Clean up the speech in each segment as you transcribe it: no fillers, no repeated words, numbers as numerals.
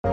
Hey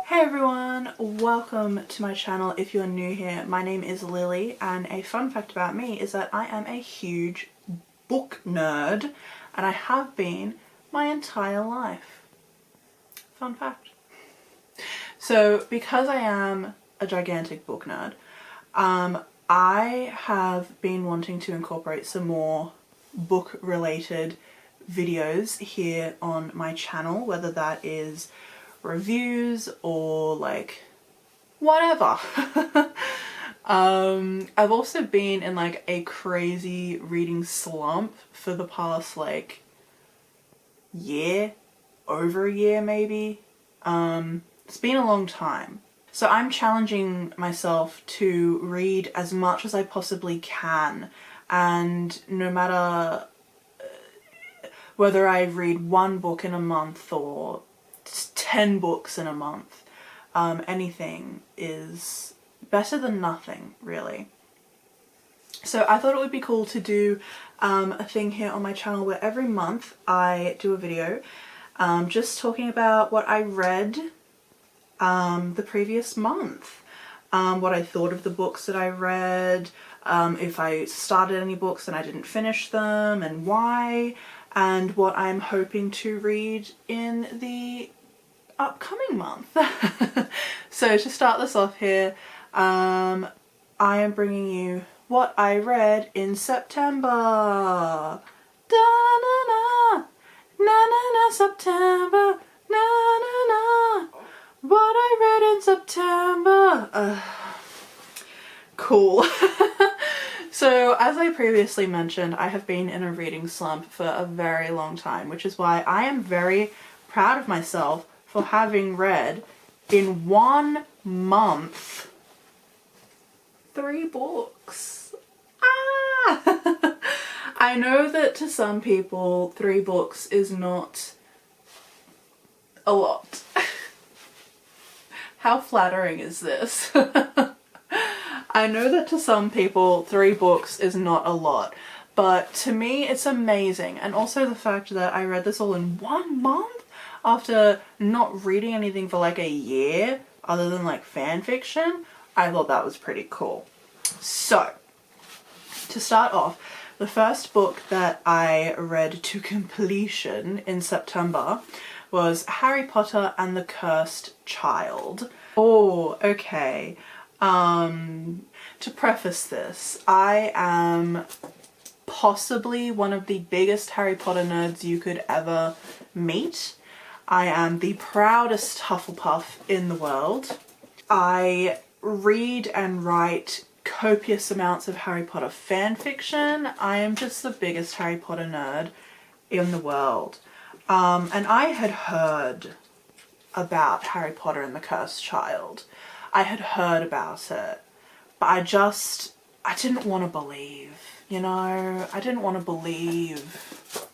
everyone, welcome to my channel. If you're new here, my name is Lily, and a fun fact about me is that I am a huge book nerd, and I have been my entire life. Fun fact. So because I am a gigantic book nerd, I have been wanting to incorporate some more book related videos here on my channel, whether that is reviews or like whatever. I've also been in like a crazy reading slump for the past like year, over a year maybe. It's been a long time. So I'm challenging myself to read as much as I possibly can, and no matter whether I read one book in a month or 10 books in a month, anything is better than nothing, really. So I thought it would be cool to do a thing here on my channel where every month I do a video just talking about what I read the previous month, what I thought of the books that I read, if I started any books and I didn't finish them and why, and what I'm hoping to read in the upcoming month. So to start this off here, I am bringing you what I read in September. Da-na-na, na-na-na, September, na-na-na, what I read in September. Cool. So as I previously mentioned, I have been in a reading slump for a very long time, which is why I am very proud of myself for having read in 1 month 3 books. Ah! I know that to some people 3 books is not a lot. How flattering is this? I know that to some people 3 books is not a lot, but to me it's amazing. And also the fact that I read this all in 1 month after not reading anything for like a year other than like fan fiction. I thought that was pretty cool. So to start off, the first book that I read to completion in September was Harry Potter and the Cursed Child. Oh, okay. To preface this, I am possibly one of the biggest Harry Potter nerds you could ever meet. I am the proudest Hufflepuff in the world. I read and write copious amounts of Harry Potter fan fiction. I am just the biggest Harry Potter nerd in the world. And I had heard about Harry Potter and the Cursed Child. I had heard about it, but I didn't want to believe, you know? I didn't want to believe.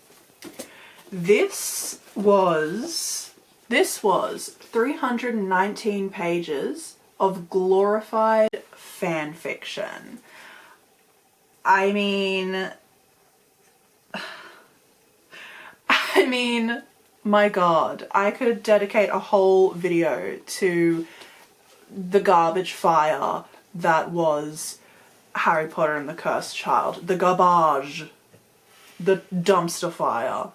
This was 319 pages of glorified fan fiction. I mean, my God, I could dedicate a whole video to the garbage fire that was Harry Potter and the Cursed Child. The garbage, the dumpster fire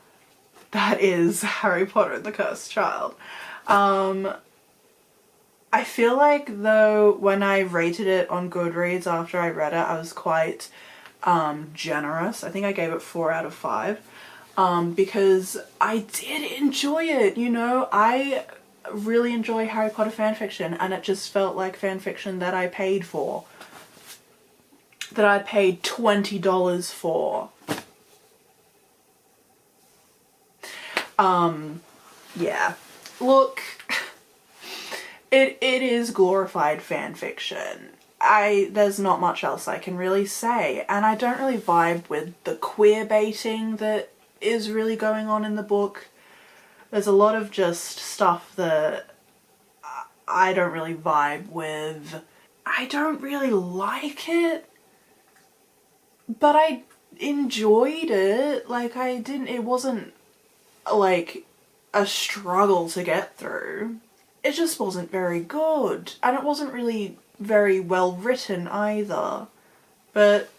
that is Harry Potter and the Cursed Child. I feel like though when I rated it on Goodreads after I read it, I was quite generous. I think I gave it 4 out of 5 because I did enjoy it, you know? I really enjoy Harry Potter fanfiction, and it just felt like fanfiction that I paid for. That I paid $20 for. Yeah. Look, it is glorified fanfiction. There's not much else I can really say, and I don't really vibe with the queer baiting that is really going on in the book. There's a lot of just stuff that I don't really vibe with. I don't really like it, but I enjoyed it. Like, it wasn't like a struggle to get through. It just wasn't very good. And it wasn't really very well written either. But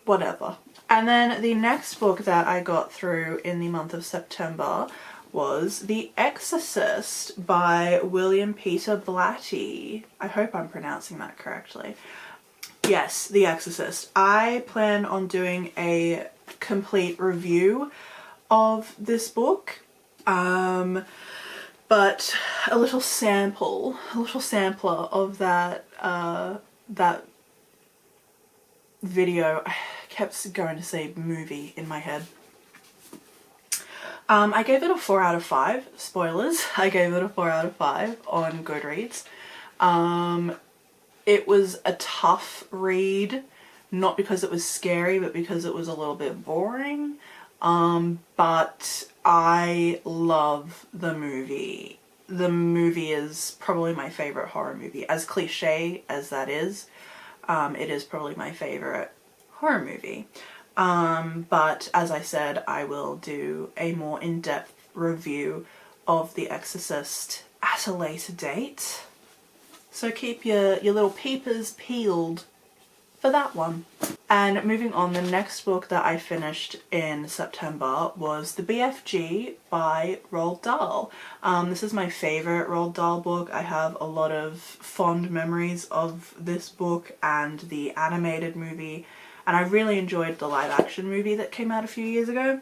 whatever. And then the next book that I got through in the month of September was The Exorcist by William Peter Blatty. I hope I'm pronouncing that correctly. Yes, The Exorcist. I plan on doing a complete review of this book, but a little sampler of that that video. I kept going to say movie in my head. I gave it a 4 out of 5. Spoilers. I gave it a 4 out of 5 on Goodreads. It was a tough read, not because it was scary, but because it was a little bit boring. But I love the movie. The movie is probably my favorite horror movie. As cliche as that is, it is probably my favorite horror movie. But as I said, I will do a more in-depth review of The Exorcist at a later date. So keep your little peepers peeled for that one. And moving on, the next book that I finished in September was The BFG by Roald Dahl. This is my favourite Roald Dahl book. I have a lot of fond memories of this book and the animated movie, and I really enjoyed the live action movie that came out a few years ago.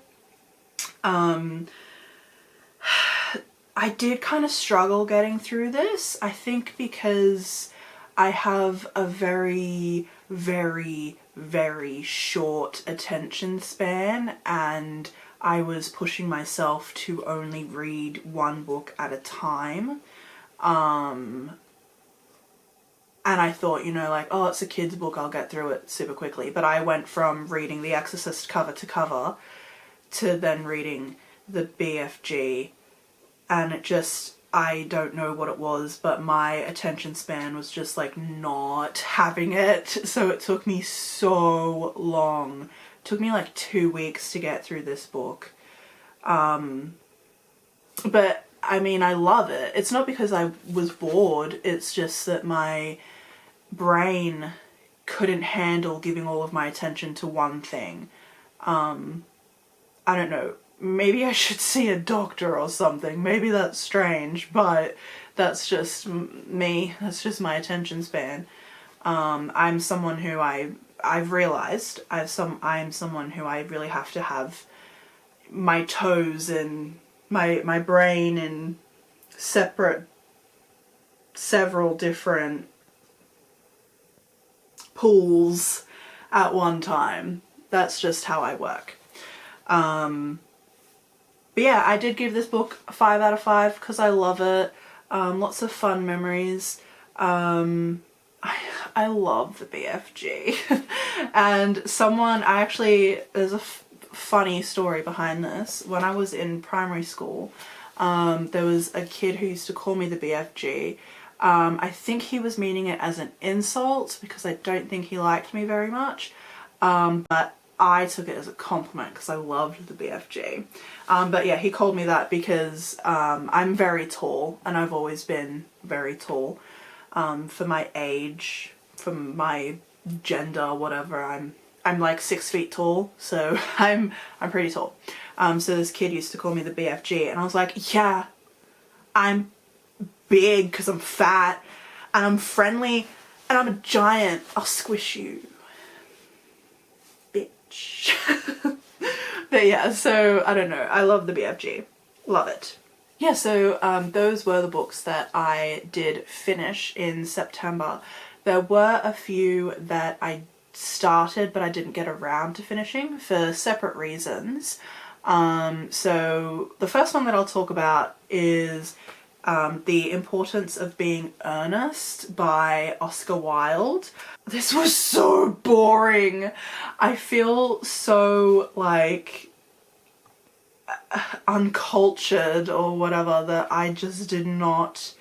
I did kind of struggle getting through this, I think because I have a very, very, very short attention span, and I was pushing myself to only read one book at a time. And I thought, you know, like, oh, it's a kid's book, I'll get through it super quickly. But I went from reading The Exorcist cover to cover to then reading the BFG, and it just, I don't know what it was, but my attention span was just like not having it. So it took me so long. It took me like 2 weeks to get through this book. But I mean, I love it. It's not because I was bored, it's just that my brain couldn't handle giving all of my attention to one thing. I don't know. Maybe I should see a doctor or something. Maybe that's strange, but that's just me. That's just my attention span. I'm someone who I've realized I'm someone who I really have to have my toes and my brain in several different pools at one time. That's just how I work. But yeah, I did give this book a 5 out of 5 because I love it. Lots of fun memories. I love the BFG. And there's a funny story behind this. When I was in primary school, there was a kid who used to call me the BFG. I think he was meaning it as an insult because I don't think he liked me very much. But I took it as a compliment because I loved the BFG. But yeah, he called me that because I'm very tall, and I've always been very tall. For my age, for my gender, whatever, I'm like 6 feet tall, so I'm pretty tall. So this kid used to call me the BFG, and I was like, yeah, I'm big because I'm fat, and I'm friendly, and I'm a giant. I'll squish you. But yeah, so I don't know, I love the BFG, love it. Yeah, so those were the books that I did finish in September. There were a few that I started but I didn't get around to finishing for separate reasons. So the first one that I'll talk about is The Importance of Being Earnest by Oscar Wilde. This was so boring. I feel so like uncultured or whatever that I just did not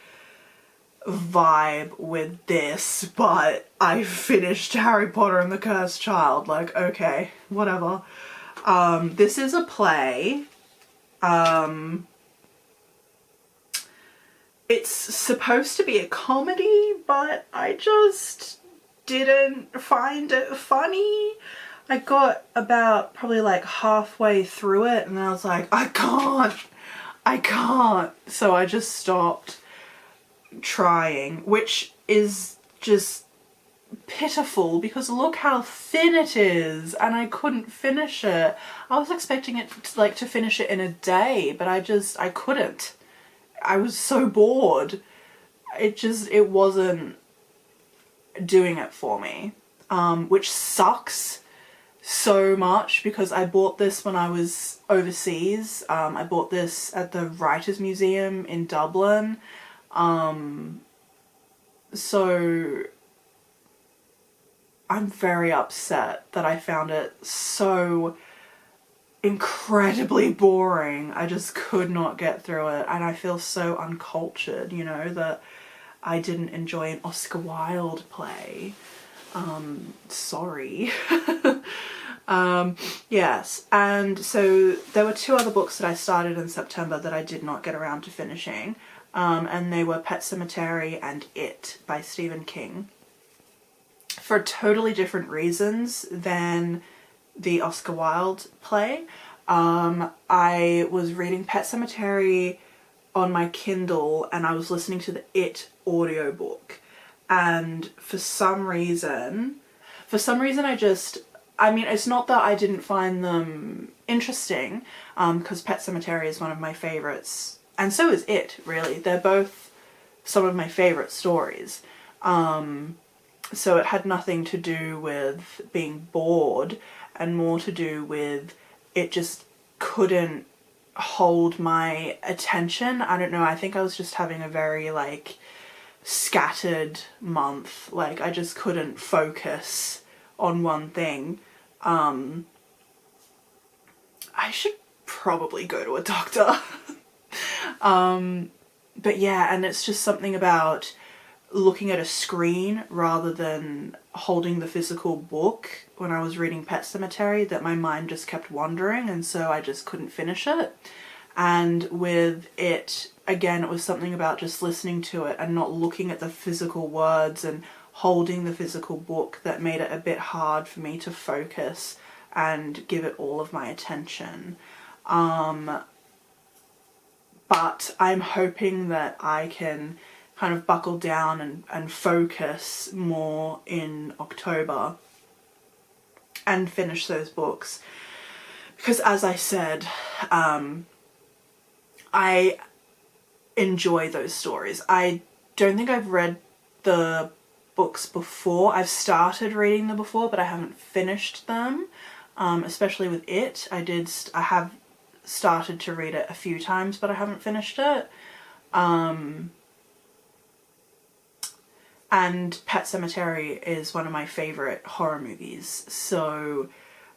vibe with this, but I finished Harry Potter and the Cursed Child. Like, okay, whatever. This is a play. It's supposed to be a comedy, but I just didn't find it funny. I got about probably like halfway through it and I was like, I can't. So I just stopped trying, which is just pitiful because look how thin it is, and I couldn't finish it. I was expecting it to finish it in a day, but I couldn't. I was so bored. It wasn't doing it for me, which sucks so much because I bought this when I was overseas. I bought this at the Writers' Museum in Dublin. So I'm very upset that I found it so incredibly boring. I just could not get through it, and I feel so uncultured, you know, that I didn't enjoy an Oscar Wilde play. Sorry. Yes, and so there were two other books that I started in September that I did not get around to finishing, and they were Pet Sematary and It by Stephen King, for totally different reasons than the Oscar Wilde play. I was reading Pet Sematary on my Kindle and I was listening to the It audiobook, and for some reason I mean, it's not that I didn't find them interesting, because Pet Sematary is one of my favourites, and so is It, really. They're both some of my favourite stories. So it had nothing to do with being bored and more to do with it just couldn't hold my attention. I don't know, I think I was just having a very like scattered month. Like I just couldn't focus on one thing. I should probably go to a doctor. But yeah, and it's just something about looking at a screen rather than holding the physical book when I was reading Pet Sematary that my mind just kept wandering, and so I just couldn't finish it. And with It, again, it was something about just listening to it and not looking at the physical words and holding the physical book that made it a bit hard for me to focus and give it all of my attention. But I'm hoping that I can kind of buckle down and focus more in October and finish those books. Because as I said, I enjoy those stories. I don't think I've read the books before. I've started reading them before, but I haven't finished them. Especially with It, I have started to read it a few times, but I haven't finished it. And Pet Sematary is one of my favourite horror movies, so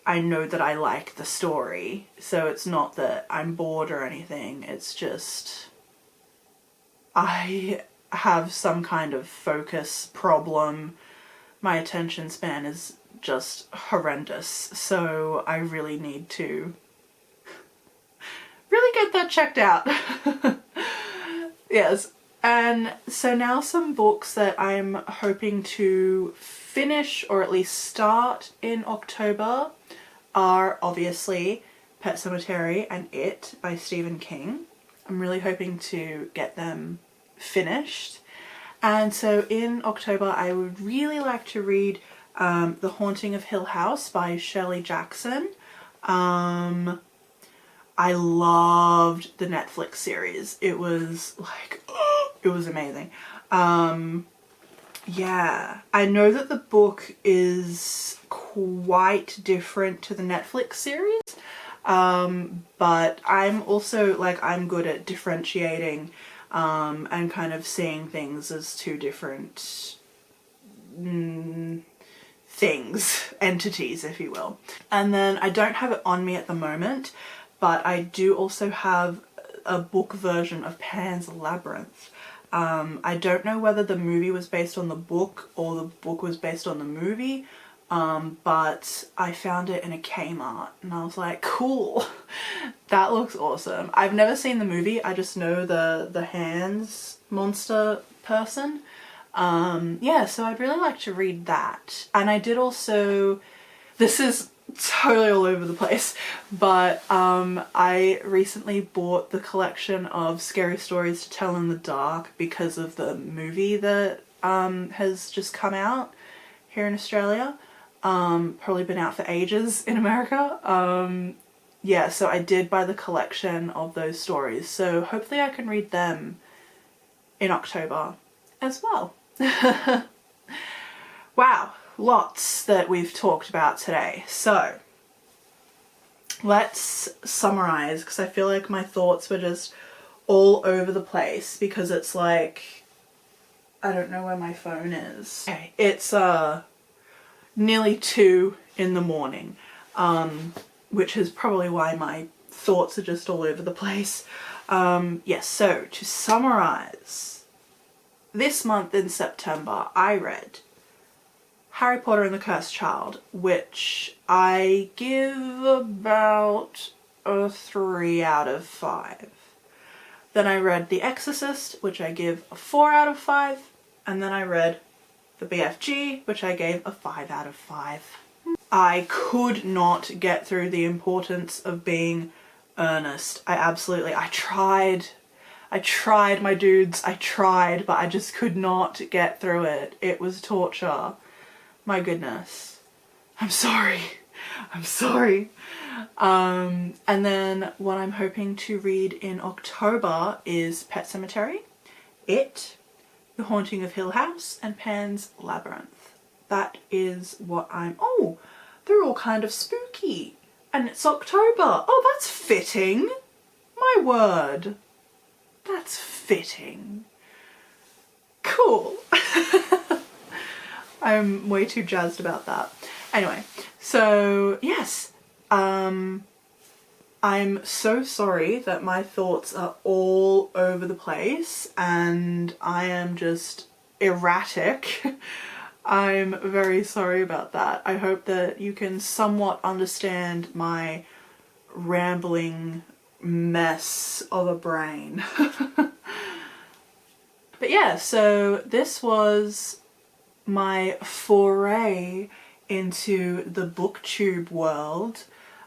I know that I like the story. So it's not that I'm bored or anything, it's just I have some kind of focus problem. My attention span is just horrendous, so I really need to really get that checked out. Yes. And so now some books that I'm hoping to finish or at least start in October are obviously Pet Sematary and It by Stephen King. I'm really hoping to get them finished. And so in October I would really like to read The Haunting of Hill House by Shirley Jackson. I loved the Netflix series. It was like, it was amazing. Yeah, I know that the book is quite different to the Netflix series, but I'm also like, I'm good at differentiating and kind of seeing things as two different things, entities, if you will. And then I don't have it on me at the moment, but I do also have a book version of Pan's Labyrinth. I don't know whether the movie was based on the book or the book was based on the movie, but I found it in a Kmart and I was like, cool, that looks awesome. I've never seen the movie, I just know the hands monster person. Yeah, so I'd really like to read that. And I did also, this is totally all over the place, but I recently bought the collection of Scary Stories to Tell in the Dark because of the movie that has just come out here in Australia. Probably been out for ages in America. Yeah, so I did buy the collection of those stories, so hopefully I can read them in October as well. Wow, lots that we've talked about today. So let's summarize, because I feel like my thoughts were just all over the place because it's like, I don't know where my phone is. Okay, it's nearly 2 in the morning, which is probably why my thoughts are just all over the place. Yes, so to summarize, this month in September I read Harry Potter and the Cursed Child, which I give about a 3 out of 5. Then I read The Exorcist, which I give a 4 out of 5. And then I read The BFG, which I gave a 5 out of 5. I could not get through the importance of being earnest. I tried, my dudes, I tried, but I just could not get through it. It was torture. My goodness. I'm sorry. I'm sorry. And then what I'm hoping to read in October is Pet Sematary, It, The Haunting of Hill House, and Pan's Labyrinth. That is what I'm... Oh, they're all kind of spooky. And it's October. Oh, that's fitting. My word. That's fitting. Cool. I'm way too jazzed about that. Anyway, so yes, I'm so sorry that my thoughts are all over the place and I am just erratic. I'm very sorry about that. I hope that you can somewhat understand my rambling mess of a brain. But yeah, so this was my foray into the booktube world.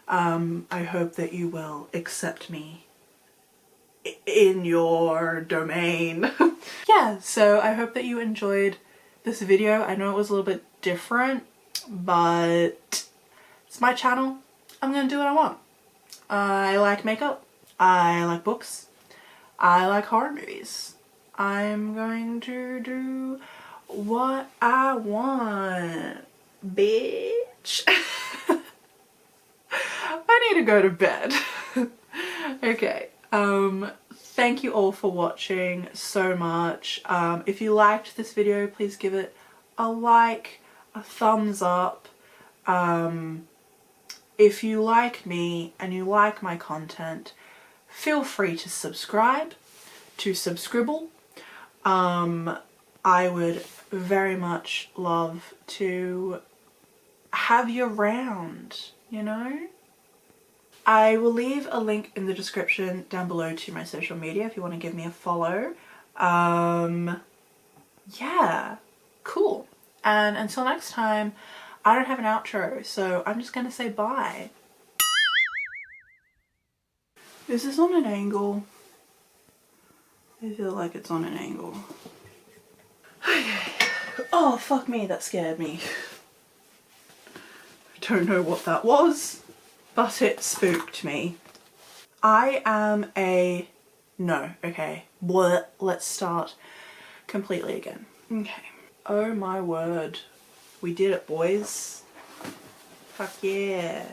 I hope that you will accept me in your domain. Yeah, so I hope that you enjoyed this video. I know it was a little bit different, but it's my channel. I'm gonna do what I want. I like makeup. I like books. I like horror movies. I'm going to do what I want, bitch. I need to go to bed. Okay, thank you all for watching so much. If you liked this video, please give it a like, a thumbs up. If you like me and you like my content, feel free to subscribe, to subscribble. I would very much love to have you around, you know? I will leave a link in the description down below to my social media if you want to give me a follow. Yeah, cool. And until next time, I don't have an outro, so I'm just gonna say bye. Is this on an angle? I feel like it's on an angle. Okay. Oh, fuck me, that scared me. I don't know what that was, but it spooked me. I am a... No, okay. Let's start completely again. Okay. Oh my word. We did it, boys. Fuck yeah.